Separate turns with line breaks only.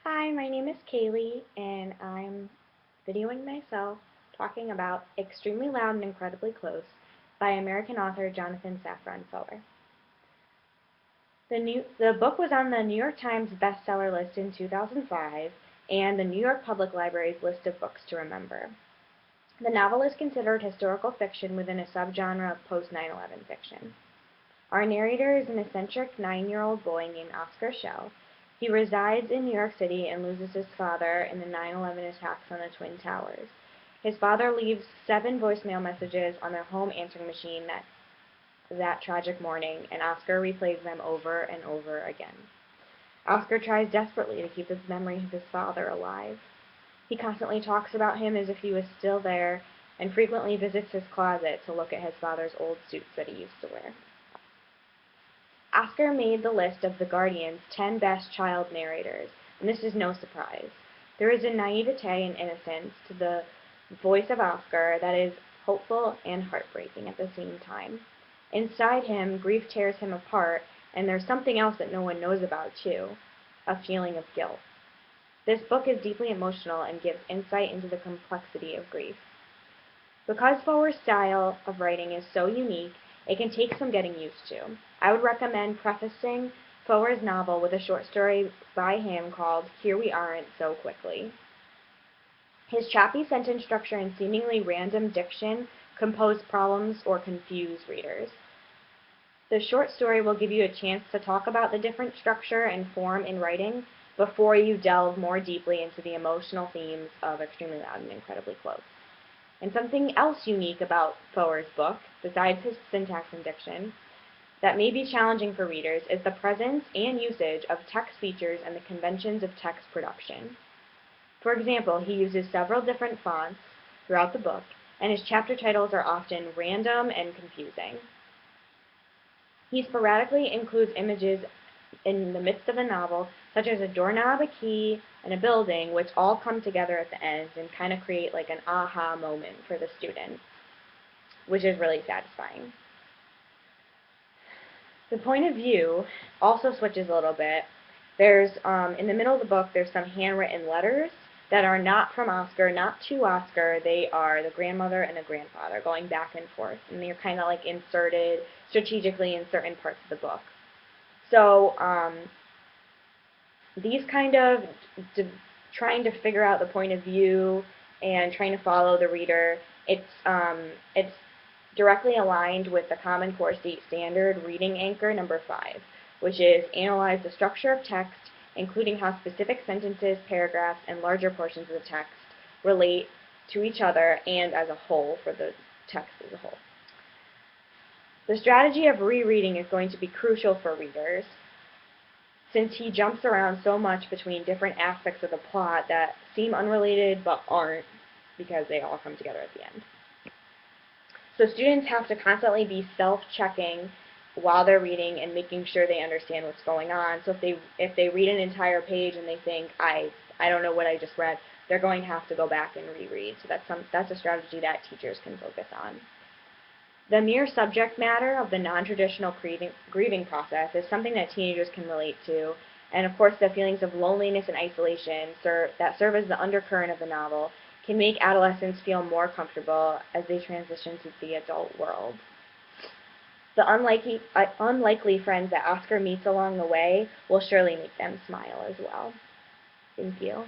Hi, my name is Kaylee, and I'm videoing myself talking about Extremely Loud and Incredibly Close by American author Jonathan Safran Foer. The book was on the New York Times bestseller list in 2005 and the New York Public Library's list of books to remember. The novel is considered historical fiction within a subgenre of post 9/11 fiction. Our narrator is an eccentric 9-year-old boy named Oscar Schell. He resides in New York City and loses his father in the 9/11 attacks on the Twin Towers. His father leaves 7 voicemail messages on their home answering machine that tragic morning, and Oscar replays them over and over again. Oscar tries desperately to keep his memory of his father alive. He constantly talks about him as if he was still there, and frequently visits his closet to look at his father's old suits that he used to wear. Oscar made the list of The Guardian's 10 best child narrators, and this is no surprise. There is a naivete and innocence to the voice of Oscar that is hopeful and heartbreaking at the same time. Inside him, grief tears him apart, and there's something else that no one knows about, too, a feeling of guilt. This book is deeply emotional and gives insight into the complexity of grief. Because Foer's style of writing is so unique, it can take some getting used to. I would recommend prefacing Foer's novel with a short story by him called Here We Aren't So Quickly. His choppy sentence structure and seemingly random diction can pose problems or confuse readers. The short story will give you a chance to talk about the different structure and form in writing before you delve more deeply into the emotional themes of Extremely Loud and Incredibly Close. And something else unique about Foer's book, besides his syntax and diction, that may be challenging for readers is the presence and usage of text features and the conventions of text production. For example, he uses several different fonts throughout the book, and his chapter titles are often random and confusing. He sporadically includes images in the midst of the novel, such as a doorknob, a key, and a building, which all come together at the end and kind of create like an aha moment for the student, which is really satisfying. The point of view also switches a little bit. There's, in the middle of the book, there's some handwritten letters that are not from Oscar, not to Oscar. They are the grandmother and the grandfather going back and forth, and they're kind of like inserted strategically in certain parts of the book. So these kind of trying to figure out the point of view and trying to follow the reader, it's directly aligned with the Common Core State Standard Reading Anchor number 5, which is analyze the structure of text, including how specific sentences, paragraphs, and larger portions of the text relate to each other and as a whole for the text as a whole. The strategy of rereading is going to be crucial for readers, since he jumps around so much between different aspects of the plot that seem unrelated but aren't, because they all come together at the end. So students have to constantly be self-checking while they're reading and making sure they understand what's going on. So if they read an entire page and they think, I don't know what I just read, they're going to have to go back and reread. So that's a strategy that teachers can focus on. The mere subject matter of the non-traditional grieving process is something that teenagers can relate to, and of course the feelings of loneliness and isolation that serve as the undercurrent of the novel can make adolescents feel more comfortable as they transition to the adult world. The unlikely friends that Oscar meets along the way will surely make them smile as well. Thank you.